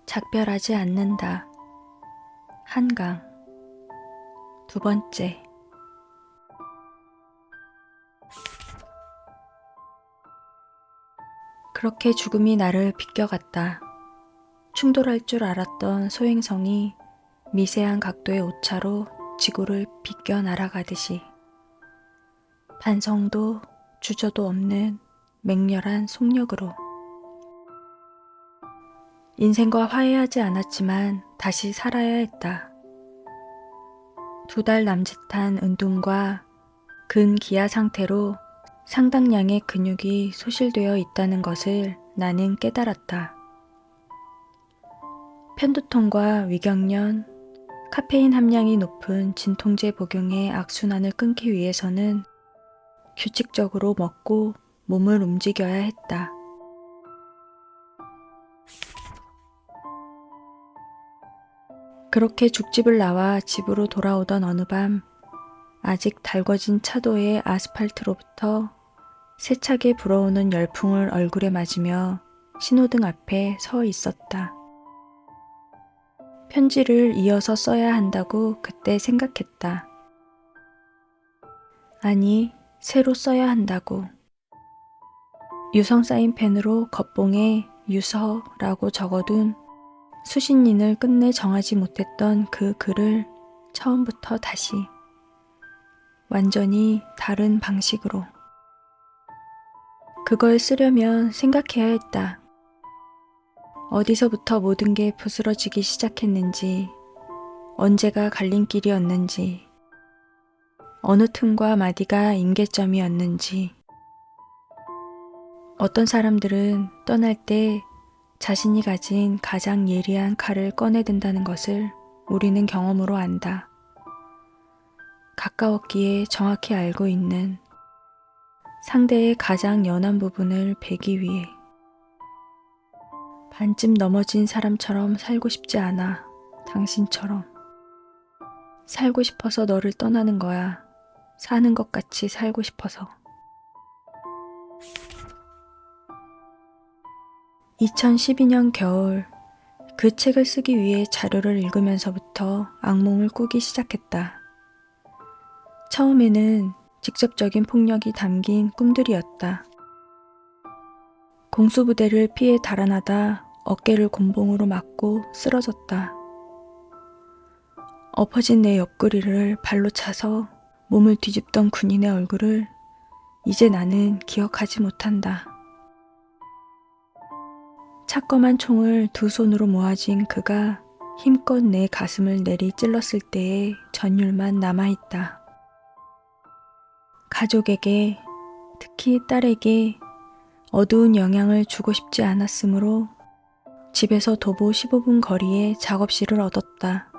작별하지 않는다. 한강. 두 번째. 그렇게 죽음이 나를 비껴갔다. 충돌할 줄 알았던 소행성이 미세한 각도의 오차로 지구를 비껴 날아가듯이 반성도 주저도 없는 맹렬한 속력으로. 인생과 화해하지 않았지만 다시 살아야 했다. 2달 남짓한 운동과 근기아 상태로 상당량의 근육이 소실되어 있다는 것을 나는 깨달았다. 편두통과 위경련, 카페인 함량이 높은 진통제 복용의 악순환을 끊기 위해서는 규칙적으로 먹고 몸을 움직여야 했다. 그렇게 죽집을 나와 집으로 돌아오던 어느 밤, 아직 달궈진 차도의 아스팔트로부터 세차게 불어오는 열풍을 얼굴에 맞으며 신호등 앞에 서 있었다. 편지를 이어서 써야 한다고 그때 생각했다. 아니, 새로 써야 한다고. 유성 사인펜으로 겉봉에 유서라고 적어둔 수신인을 끝내 정하지 못했던 그 글을 처음부터 다시 완전히 다른 방식으로. 그걸 쓰려면 생각해야 했다. 어디서부터 모든 게 부스러지기 시작했는지, 언제가 갈림길이었는지, 어느 틈과 마디가 임계점이었는지. 어떤 사람들은 떠날 때 자신이 가진 가장 예리한 칼을 꺼내든다는 것을 우리는 경험으로 안다. 가까웠기에 정확히 알고 있는 상대의 가장 연한 부분을 베기 위해. 반쯤 넘어진 사람처럼 살고 싶지 않아. 당신처럼. 살고 싶어서 너를 떠나는 거야. 사는 것 같이 살고 싶어서. 2012년 겨울, 그 책을 쓰기 위해 자료를 읽으면서부터 악몽을 꾸기 시작했다. 처음에는 직접적인 폭력이 담긴 꿈들이었다. 공수부대를 피해 달아나다 어깨를 곤봉으로 맞고 쓰러졌다. 엎어진 내 옆구리를 발로 차서 몸을 뒤집던 군인의 얼굴을 이제 나는 기억하지 못한다. 차검한 총을 2손으로 모아진 그가 힘껏 내 가슴을 내리 찔렀을 때의 전율만 남아있다. 가족에게, 특히 딸에게 어두운 영향을 주고 싶지 않았으므로 집에서 도보 15분 거리에 작업실을 얻었다.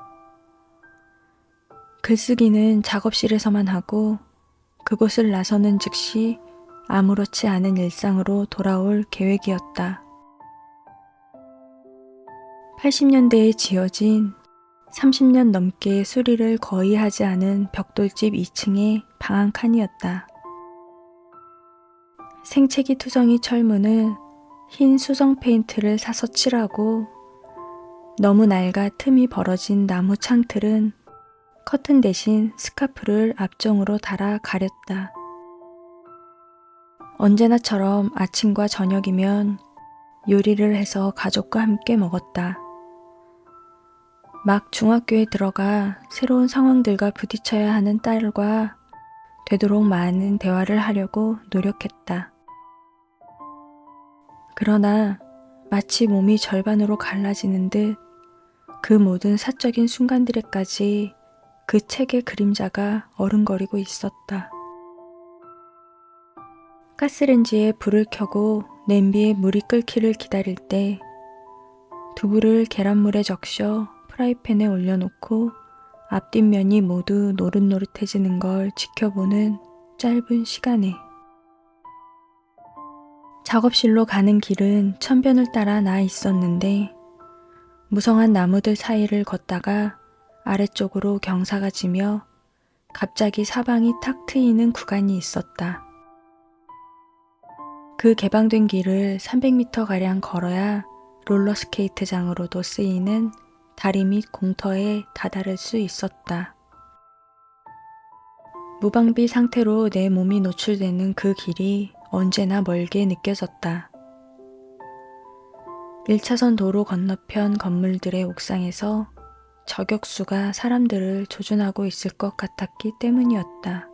글쓰기는 작업실에서만 하고 그곳을 나서는 즉시 아무렇지 않은 일상으로 돌아올 계획이었다. 80년대에 지어진 30년 넘게 수리를 거의 하지 않은 벽돌집 2층의 방 한 칸이었다. 생채기 투성이 철문은 흰 수성 페인트를 사서 칠하고 너무 낡아 틈이 벌어진 나무 창틀은 커튼 대신 스카프를 앞정으로 달아 가렸다. 언제나처럼 아침과 저녁이면 요리를 해서 가족과 함께 먹었다. 막 중학교에 들어가 새로운 상황들과 부딪혀야 하는 딸과 되도록 많은 대화를 하려고 노력했다. 그러나 마치 몸이 절반으로 갈라지는 듯 그 모든 사적인 순간들에까지 그 책의 그림자가 어른거리고 있었다. 가스레인지에 불을 켜고 냄비에 물이 끓기를 기다릴 때 두부를 계란물에 적셔 프라이팬에 올려놓고 앞뒷면이 모두 노릇노릇해지는 걸 지켜보는 짧은 시간에 작업실로 가는 길은 천변을 따라 나 있었는데 무성한 나무들 사이를 걷다가 아래쪽으로 경사가 지며 갑자기 사방이 탁 트이는 구간이 있었다. 그 개방된 길을 300m가량 걸어야 롤러스케이트장으로도 쓰이는 다리 및 공터에 다다를 수 있었다. 무방비 상태로 내 몸이 노출되는 그 길이 언제나 멀게 느껴졌다. 1차선 도로 건너편 건물들의 옥상에서 저격수가 사람들을 조준하고 있을 것 같았기 때문이었다.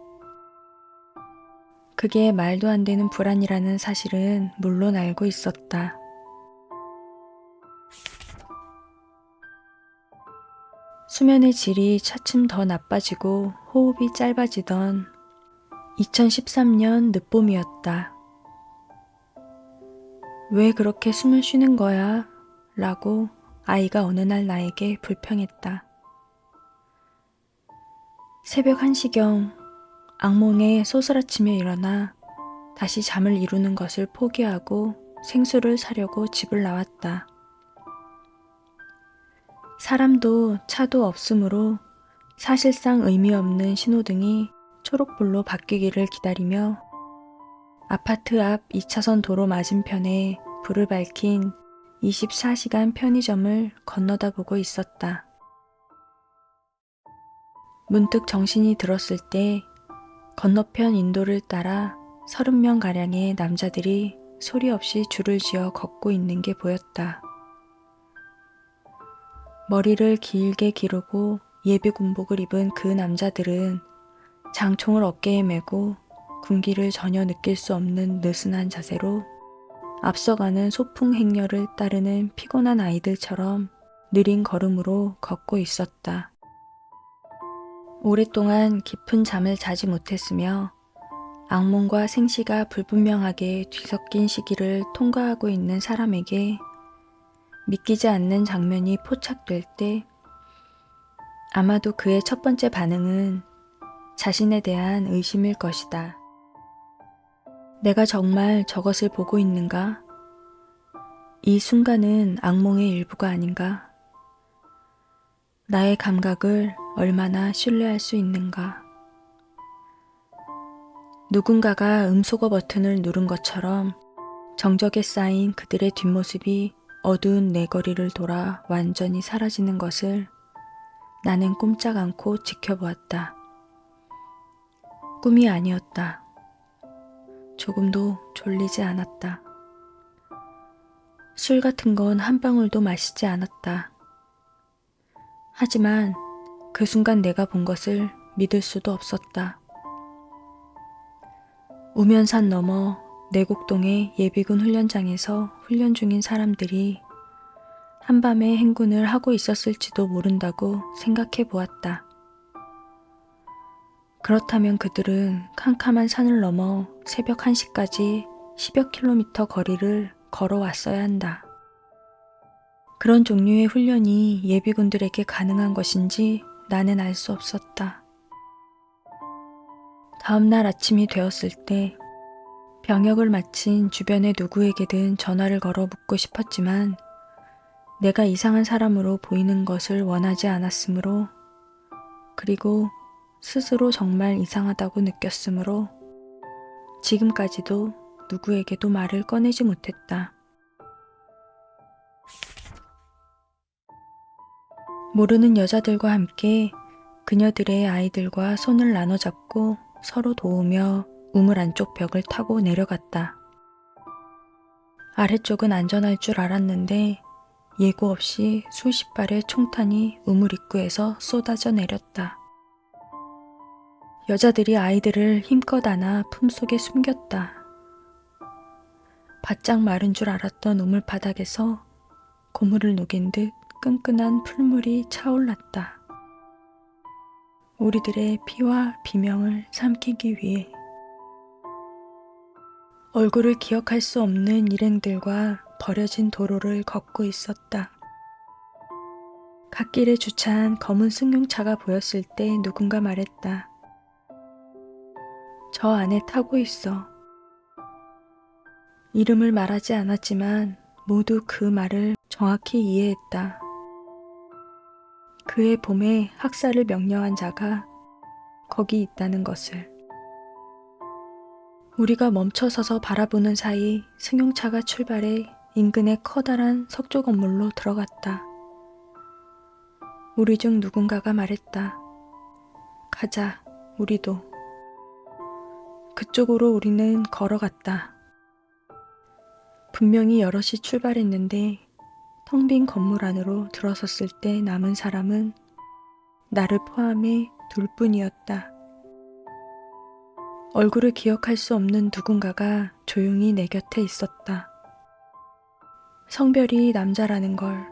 그게 말도 안 되는 불안이라는 사실은 물론 알고 있었다. 수면의 질이 차츰 더 나빠지고 호흡이 짧아지던 2013년 늦봄이었다. 왜 그렇게 숨을 쉬는 거야? 라고 아이가 어느 날 나에게 불평했다. 새벽 1시경 악몽에 소스라치며 일어나 다시 잠을 이루는 것을 포기하고 생수를 사려고 집을 나왔다. 사람도 차도 없으므로 사실상 의미 없는 신호등이 초록불로 바뀌기를 기다리며 아파트 앞 2차선 도로 맞은편에 불을 밝힌 24시간 편의점을 건너다 보고 있었다. 문득 정신이 들었을 때 건너편 인도를 따라 30명가량의 남자들이 소리 없이 줄을 지어 걷고 있는 게 보였다. 머리를 길게 기르고 예비군복을 입은 그 남자들은 장총을 어깨에 메고 군기를 전혀 느낄 수 없는 느슨한 자세로 앞서가는 소풍 행렬을 따르는 피곤한 아이들처럼 느린 걸음으로 걷고 있었다. 오랫동안 깊은 잠을 자지 못했으며 악몽과 생시가 불분명하게 뒤섞인 시기를 통과하고 있는 사람에게 믿기지 않는 장면이 포착될 때 아마도 그의 첫 번째 반응은 자신에 대한 의심일 것이다. 내가 정말 저것을 보고 있는가? 이 순간은 악몽의 일부가 아닌가? 나의 감각을 얼마나 신뢰할 수 있는가? 누군가가 음소거 버튼을 누른 것처럼 정적에 쌓인 그들의 뒷모습이 어두운 내거리를 돌아 완전히 사라지는 것을 나는 꼼짝 않고 지켜보았다. 꿈이 아니었다. 조금도 졸리지 않았다. 술 같은 건 한 방울도 마시지 않았다. 하지만 그 순간 내가 본 것을 믿을 수도 없었다. 우면산 너머 내곡동의 예비군 훈련장에서 훈련 중인 사람들이 한밤에 행군을 하고 있었을지도 모른다고 생각해 보았다. 그렇다면 그들은 캄캄한 산을 넘어 새벽 1시까지 10여 킬로미터 거리를 걸어왔어야 한다. 그런 종류의 훈련이 예비군들에게 가능한 것인지 나는 알 수 없었다. 다음 날 아침이 되었을 때 병역을 마친 주변의 누구에게든 전화를 걸어 묻고 싶었지만 내가 이상한 사람으로 보이는 것을 원하지 않았으므로 그리고 스스로 정말 이상하다고 느꼈으므로 지금까지도 누구에게도 말을 꺼내지 못했다. 모르는 여자들과 함께 그녀들의 아이들과 손을 나눠 잡고 서로 도우며 우물 안쪽 벽을 타고 내려갔다. 아래쪽은 안전할 줄 알았는데 예고 없이 수십 발의 총탄이 우물 입구에서 쏟아져 내렸다. 여자들이 아이들을 힘껏 안아 품속에 숨겼다. 바짝 마른 줄 알았던 우물 바닥에서 고물을 녹인 듯 끈끈한 풀물이 차올랐다. 우리들의 피와 비명을 삼키기 위해 얼굴을 기억할 수 없는 일행들과 버려진 도로를 걷고 있었다. 갓길에 주차한 검은 승용차가 보였을 때 누군가 말했다. 저 안에 타고 있어. 이름을 말하지 않았지만 모두 그 말을 정확히 이해했다. 그의 봄에 학살을 명령한 자가 거기 있다는 것을. 우리가 멈춰서서 바라보는 사이 승용차가 출발해 인근의 커다란 석조 건물로 들어갔다. 우리 중 누군가가 말했다. 가자, 우리도. 그쪽으로 우리는 걸어갔다. 분명히 여럿이 출발했는데 텅 빈 건물 안으로 들어섰을 때 남은 사람은 나를 포함해 둘뿐이었다. 얼굴을 기억할 수 없는 누군가가 조용히 내 곁에 있었다. 성별이 남자라는 걸,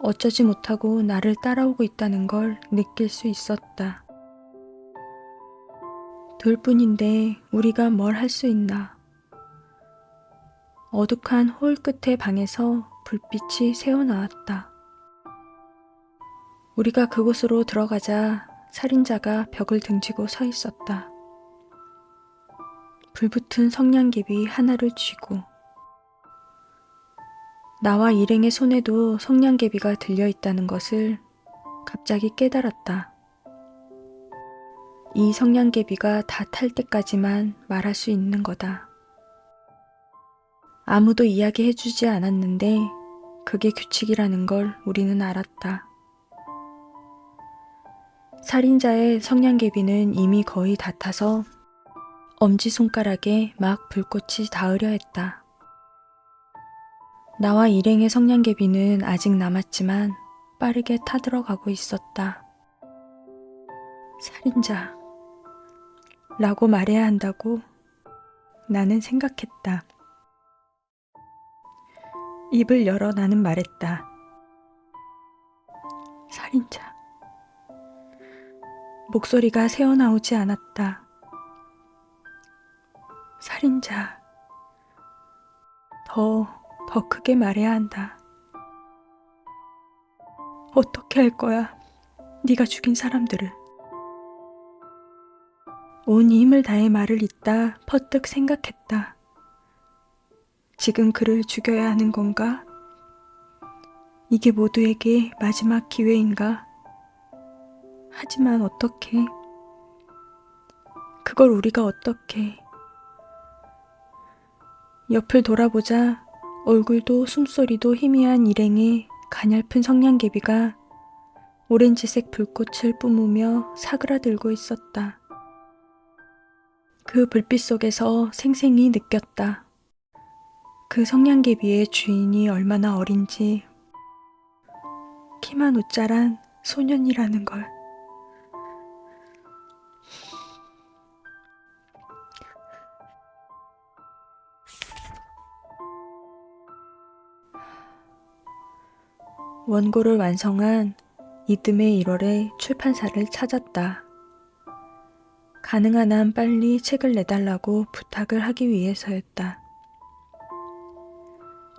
어쩌지 못하고 나를 따라오고 있다는 걸 느낄 수 있었다. 둘뿐인데 우리가 뭘 할 수 있나. 어둑한 홀 끝의 방에서 불빛이 새어나왔다. 우리가 그곳으로 들어가자 살인자가 벽을 등지고 서 있었다. 불붙은 성냥개비 하나를 쥐고. 나와 일행의 손에도 성냥개비가 들려있다는 것을 갑자기 깨달았다. 이 성냥개비가 다 탈 때까지만 말할 수 있는 거다. 아무도 이야기해주지 않았는데 그게 규칙이라는 걸 우리는 알았다. 살인자의 성냥개비는 이미 거의 다 타서 엄지손가락에 막 불꽃이 닿으려 했다. 나와 일행의 성냥개비는 아직 남았지만 빠르게 타들어가고 있었다. 살인자 라고 말해야 한다고 나는 생각했다. 입을 열어 나는 말했다. 살인자. 목소리가 새어나오지 않았다. 살인자. 더 크게 말해야 한다. 어떻게 할 거야? 네가 죽인 사람들을. 온 힘을 다해 말을 잇다 퍼뜩 생각했다. 지금 그를 죽여야 하는 건가? 이게 모두에게 마지막 기회인가? 하지만 어떻게? 그걸 우리가 어떻게? 옆을 돌아보자 얼굴도 숨소리도 희미한 일행의 가냘픈 성냥개비가 오렌지색 불꽃을 뿜으며 사그라들고 있었다. 그 불빛 속에서 생생히 느꼈다. 그 성냥개비의 주인이 얼마나 어린지, 키만 우짜란 소년이라는 걸. 원고를 완성한 이듬해 1월에 출판사를 찾았다. 가능한 한 빨리 책을 내달라고 부탁을 하기 위해서였다.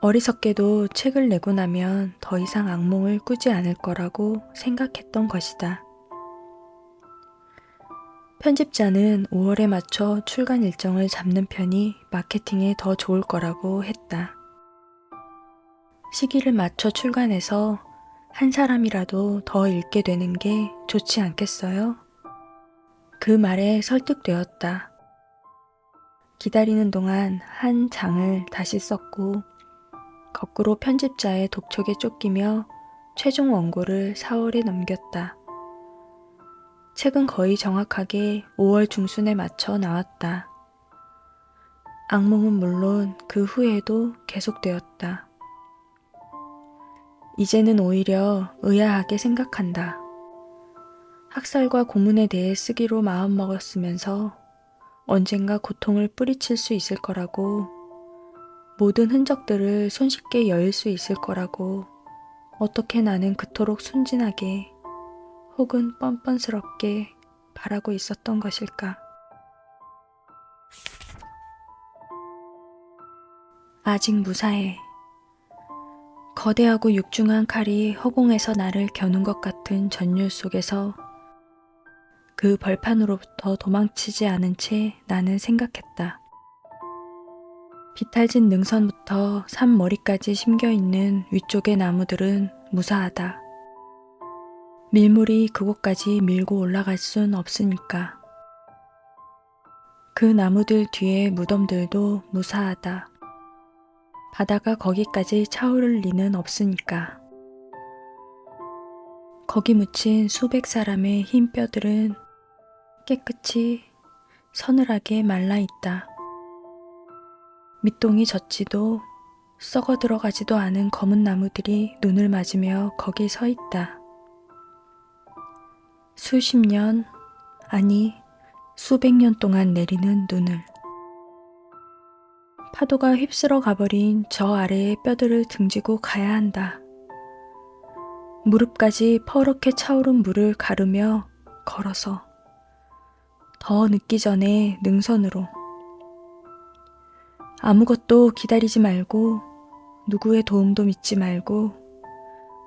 어리석게도 책을 내고 나면 더 이상 악몽을 꾸지 않을 거라고 생각했던 것이다. 편집자는 5월에 맞춰 출간 일정을 잡는 편이 마케팅에 더 좋을 거라고 했다. 시기를 맞춰 출간해서 한 사람이라도 더 읽게 되는 게 좋지 않겠어요? 그 말에 설득되었다. 기다리는 동안 한 장을 다시 썼고 거꾸로 편집자의 독촉에 쫓기며 최종 원고를 4월에 넘겼다. 책은 거의 정확하게 5월 중순에 맞춰 나왔다. 악몽은 물론 그 후에도 계속되었다. 이제는 오히려 의아하게 생각한다. 학살과 고문에 대해 쓰기로 마음먹었으면서 언젠가 고통을 뿌리칠 수 있을 거라고, 모든 흔적들을 손쉽게 여일 수 있을 거라고 어떻게 나는 그토록 순진하게 혹은 뻔뻔스럽게 바라고 있었던 것일까. 아직 무사해. 거대하고 육중한 칼이 허공에서 나를 겨눈 것 같은 전율 속에서 그 벌판으로부터 도망치지 않은 채 나는 생각했다. 비탈진 능선부터 산 머리까지 심겨있는 위쪽의 나무들은 무사하다. 밀물이 그곳까지 밀고 올라갈 순 없으니까. 그 나무들 뒤의 무덤들도 무사하다. 바다가 거기까지 차오를 리는 없으니까. 거기 묻힌 수백 사람의 흰 뼈들은 깨끗이 서늘하게 말라 있다. 밑동이 젖지도 썩어 들어가지도 않은 검은 나무들이 눈을 맞으며 거기 서 있다. 수십 년, 아니 수백 년 동안 내리는 눈을. 파도가 휩쓸어 가버린 저 아래의 뼈들을 등지고 가야 한다. 무릎까지 퍼렇게 차오른 물을 가르며 걸어서 더 늦기 전에 능선으로. 아무것도 기다리지 말고 누구의 도움도 믿지 말고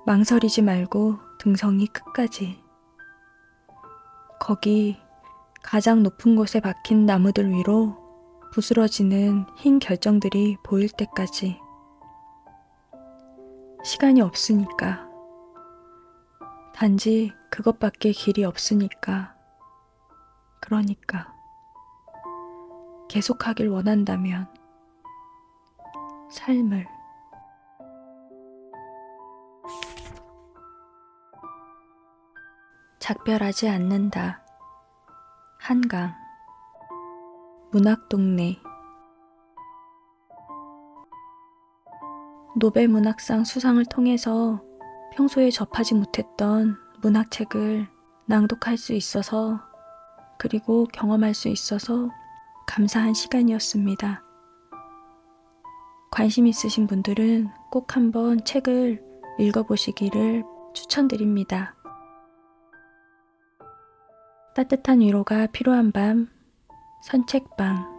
망설이지 말고 등성이 끝까지. 거기 가장 높은 곳에 박힌 나무들 위로 부스러지는 흰 결정들이 보일 때까지. 시간이 없으니까. 단지 그것밖에 길이 없으니까. 그러니까. 계속하길 원한다면 삶을. 작별하지 않는다. 한강. 문학동네. 노벨문학상 수상을 통해서 평소에 접하지 못했던 문학책을 낭독할 수 있어서, 그리고 경험할 수 있어서 감사한 시간이었습니다. 관심 있으신 분들은 꼭 한번 책을 읽어보시기를 추천드립니다. 따뜻한 위로가 필요한 밤, 산책방.